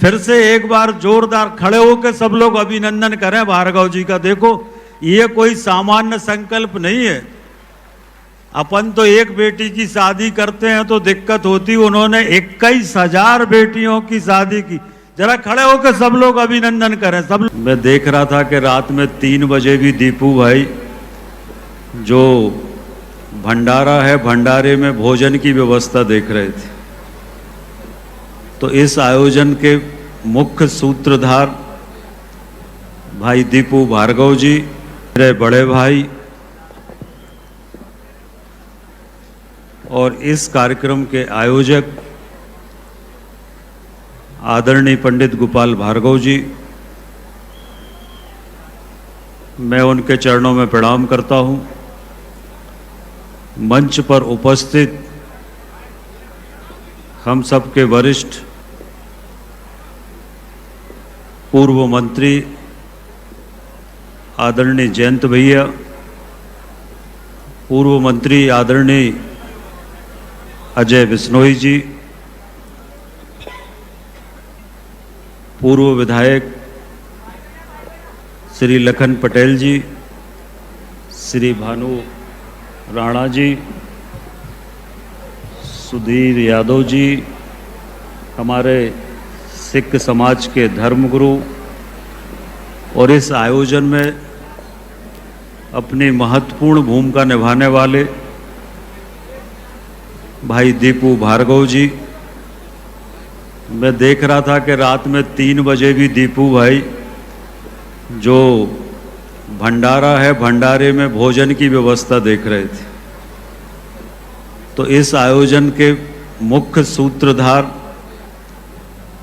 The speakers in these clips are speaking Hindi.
फिर से एक बार जोरदार खड़े होकर सब लोग अभिनंदन करें भार्गव जी का। देखो ये कोई सामान्य संकल्प नहीं है। अपन तो एक बेटी की शादी करते हैं तो दिक्कत होती, उन्होंने 21,000 बेटियों की शादी की। जरा खड़े होकर सब लोग अभिनंदन करें सब। मैं देख रहा था कि रात में 3 बजे भी दीपू भाई जो भंडारा है, भंडारे में भोजन की व्यवस्था देख रहे थे। तो इस आयोजन के मुख्य सूत्रधार भाई दीपू भार्गव जी, मेरे बड़े भाई, और इस कार्यक्रम के आयोजक आदरणीय पंडित गोपाल भार्गव जी, मैं उनके चरणों में प्रणाम करता हूं। मंच पर उपस्थित हम सबके वरिष्ठ पूर्व मंत्री आदरणीय जयंत भैया, पूर्व मंत्री आदरणीय अजय बिश्नोई जी, पूर्व विधायक श्री लखन पटेल जी, श्री भानु राणा जी, सुधीर यादव जी, हमारे सिख समाज के धर्मगुरु, और इस आयोजन में अपनी महत्वपूर्ण भूमिका निभाने वाले भाई दीपू भार्गव जी। मैं देख रहा था कि रात में 3 बजे भी दीपू भाई जो भंडारा है, भंडारे में भोजन की व्यवस्था देख रहे थे। तो इस आयोजन के मुख्य सूत्रधार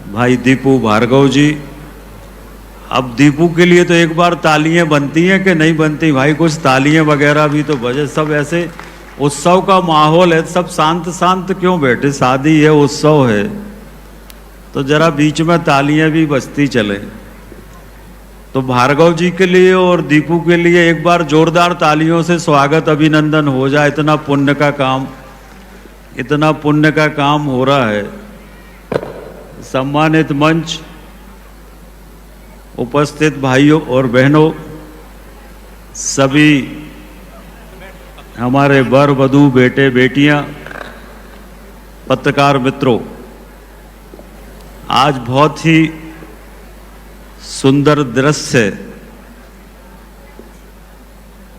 भाई दीपू भार्गव जी। अब दीपू के लिए तो एक बार तालियां बनती हैं कि नहीं बनती भाई? कुछ तालियां वगैरह भी तो बजे। सब ऐसे उत्सव का माहौल है, सब शांत शांत क्यों बैठे? शादी है, उत्सव है, तो जरा बीच में तालियां भी बजती चले। तो भार्गव जी के लिए और दीपू के लिए एक बार जोरदार तालियों से स्वागत अभिनंदन हो जाए। इतना पुण्य का काम, इतना पुण्य का काम हो रहा है। सम्मानित मंच, उपस्थित भाइयों और बहनों, सभी हमारे वर वधू, बेटे बेटियां, पत्रकार मित्रों, आज बहुत ही सुंदर दृश्य है।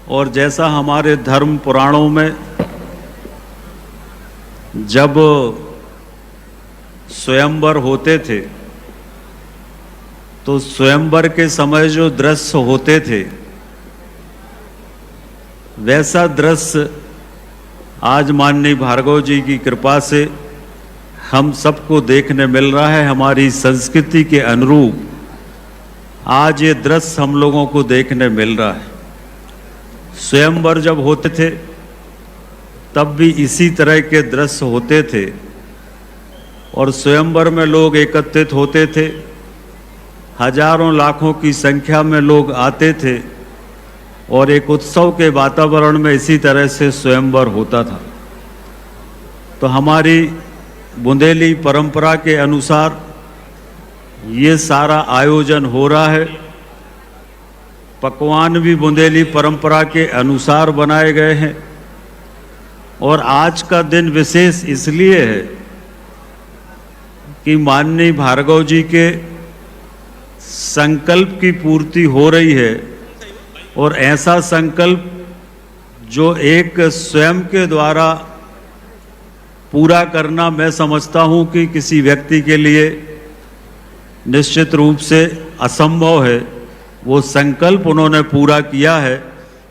और जैसा हमारे धर्म पुराणों में जब स्वयंवर होते थे तो स्वयंवर के समय जो दृश्य होते थे, वैसा दृश्य आज माननीय भार्गव जी की कृपा से हम सबको देखने मिल रहा है। हमारी संस्कृति के अनुरूप आज ये दृश्य हम लोगों को देखने मिल रहा है। स्वयंवर जब होते थे तब भी इसी तरह के दृश्य होते थे, और स्वयंवर में लोग एकत्रित होते थे, हजारों लाखों की संख्या में लोग आते थे, और एक उत्सव के वातावरण में इसी तरह से स्वयंवर होता था। तो हमारी बुंदेली परंपरा के अनुसार ये सारा आयोजन हो रहा है। पकवान भी बुंदेली परंपरा के अनुसार बनाए गए हैं। और आज का दिन विशेष इसलिए है कि माननीय भार्गव जी के संकल्प की पूर्ति हो रही है। और ऐसा संकल्प जो एक स्वयं के द्वारा पूरा करना, मैं समझता हूं कि किसी व्यक्ति के लिए निश्चित रूप से असंभव है। वो संकल्प उन्होंने पूरा किया है,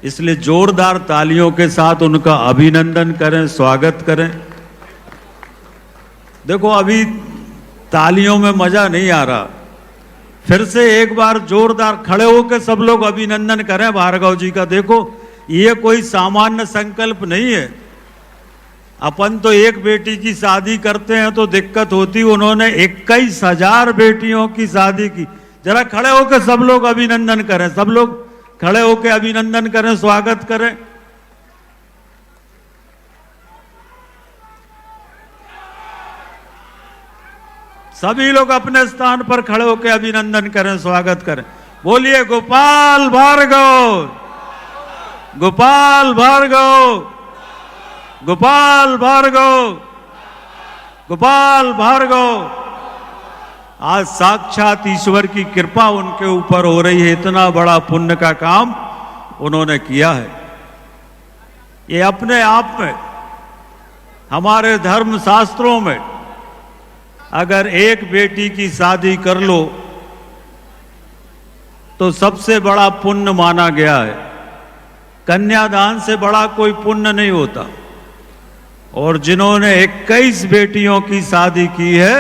इसलिए जोरदार तालियों के साथ उनका अभिनंदन करें, स्वागत करें। देखो अभी तालियों में मजा नहीं आ रहा, फिर से एक बार जोरदार खड़े होकर सब लोग अभिनंदन करें भार्गव जी का। देखो ये कोई सामान्य संकल्प नहीं है। अपन तो एक बेटी की शादी करते हैं तो दिक्कत होती, उन्होंने 21,000 बेटियों की शादी की। जरा खड़े होकर सब लोग अभिनंदन करें, सब लोग खड़े होकर अभिनंदन करें, स्वागत करें। सभी लोग अपने स्थान पर खड़े होकर अभिनंदन करें, स्वागत करें। बोलिए गोपाल भार्गव, गोपाल भार्गव, गोपाल भार्गव, गोपाल भार्गव। आज साक्षात ईश्वर की कृपा उनके ऊपर हो रही है, इतना बड़ा पुण्य का काम उन्होंने किया है। ये अपने आप में हमारे धर्म शास्त्रों में अगर एक बेटी की शादी कर लो तो सबसे बड़ा पुण्य माना गया है। कन्यादान से बड़ा कोई पुण्य नहीं होता। और जिन्होंने 21 बेटियों की शादी की है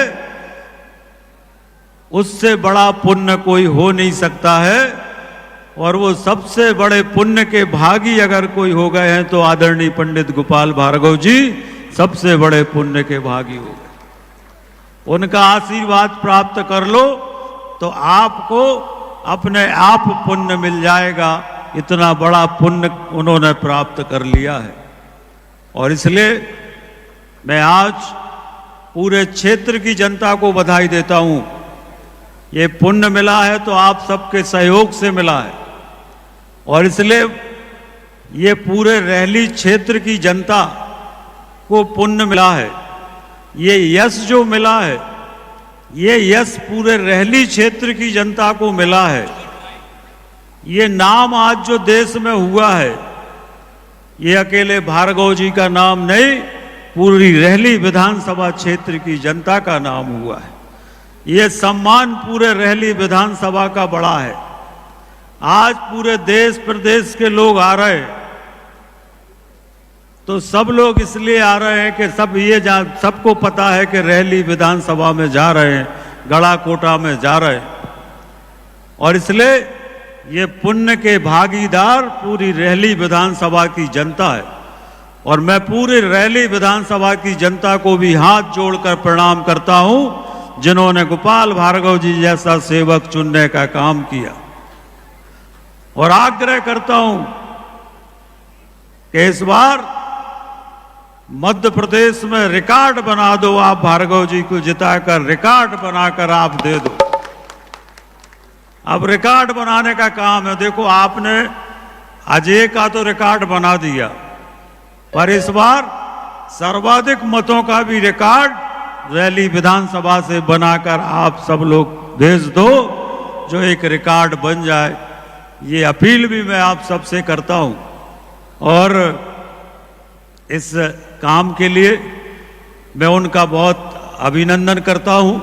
उससे बड़ा पुण्य कोई हो नहीं सकता है। और वो सबसे बड़े पुण्य के भागी अगर कोई हो गए हैं तो आदरणीय पंडित गोपाल भार्गव जी सबसे बड़े पुण्य के भागी हो गए। उनका आशीर्वाद प्राप्त कर लो तो आपको अपने आप पुण्य मिल जाएगा। इतना बड़ा पुण्य उन्होंने प्राप्त कर लिया है। और इसलिए मैं आज पूरे क्षेत्र की जनता को बधाई देता हूं। ये पुण्य मिला है तो आप सबके सहयोग से मिला है। और इसलिए ये पूरे रहली क्षेत्र की जनता को पुण्य मिला है। ये यश जो मिला है, ये यश पूरे रहली क्षेत्र की जनता को मिला है। ये नाम आज जो देश में हुआ है, ये अकेले भार्गव जी का नाम नहीं, पूरी रहली विधानसभा क्षेत्र की जनता का नाम हुआ है। ये सम्मान पूरे रहली विधानसभा का बड़ा है। आज पूरे देश प्रदेश के लोग आ रहे हैं तो सब लोग इसलिए आ रहे हैं कि सबको पता है कि रहली विधानसभा में जा रहे हैं, गढ़ाकोटा में जा रहे हैं। और इसलिए ये पुण्य के भागीदार पूरी रहली विधानसभा की जनता है। और मैं पूरी रहली विधानसभा की जनता को भी हाथ जोड़कर प्रणाम करता हूं जिन्होंने गोपाल भार्गव जी जैसा सेवक चुनने का काम किया। और आग्रह करता हूं कि इस बार मध्य प्रदेश में रिकॉर्ड बना दो, आप भार्गव जी को जिताकर रिकॉर्ड बनाकर आप दे दो। अब रिकॉर्ड बनाने का काम है। देखो आपने अजय का तो रिकॉर्ड बना दिया, पर इस बार सर्वाधिक मतों का भी रिकॉर्ड रहली विधानसभा से बनाकर आप सब लोग भेज दो, जो एक रिकॉर्ड बन जाए। ये अपील भी मैं आप सबसे करता हूं। और इस काम के लिए मैं उनका बहुत अभिनंदन करता हूं।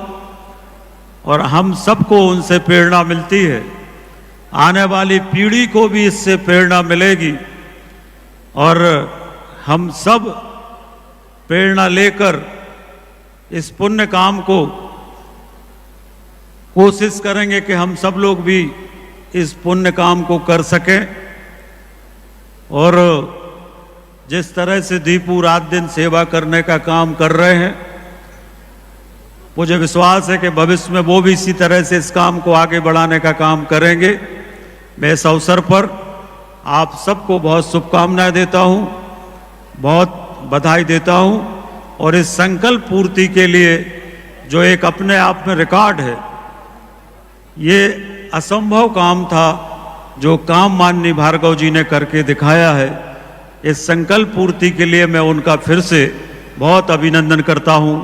और हम सबको उनसे प्रेरणा मिलती है, आने वाली पीढ़ी को भी इससे प्रेरणा मिलेगी। और हम सब प्रेरणा लेकर इस पुण्य काम को कोशिश करेंगे कि हम सब लोग भी इस पुण्य काम को कर सकें। और जिस तरह से दीपू रात दिन सेवा करने का काम कर रहे हैं, मुझे विश्वास है कि भविष्य में वो भी इसी तरह से इस काम को आगे बढ़ाने का काम करेंगे। मैं इस अवसर पर आप सबको बहुत शुभकामनाएं देता हूं, बहुत बधाई देता हूं। और इस संकल्प पूर्ति के लिए जो एक अपने आप में रिकॉर्ड है, ये असंभव काम था जो काम माननीय भार्गव जी ने करके दिखाया है। इस संकल्प पूर्ति के लिए मैं उनका फिर से बहुत अभिनंदन करता हूं।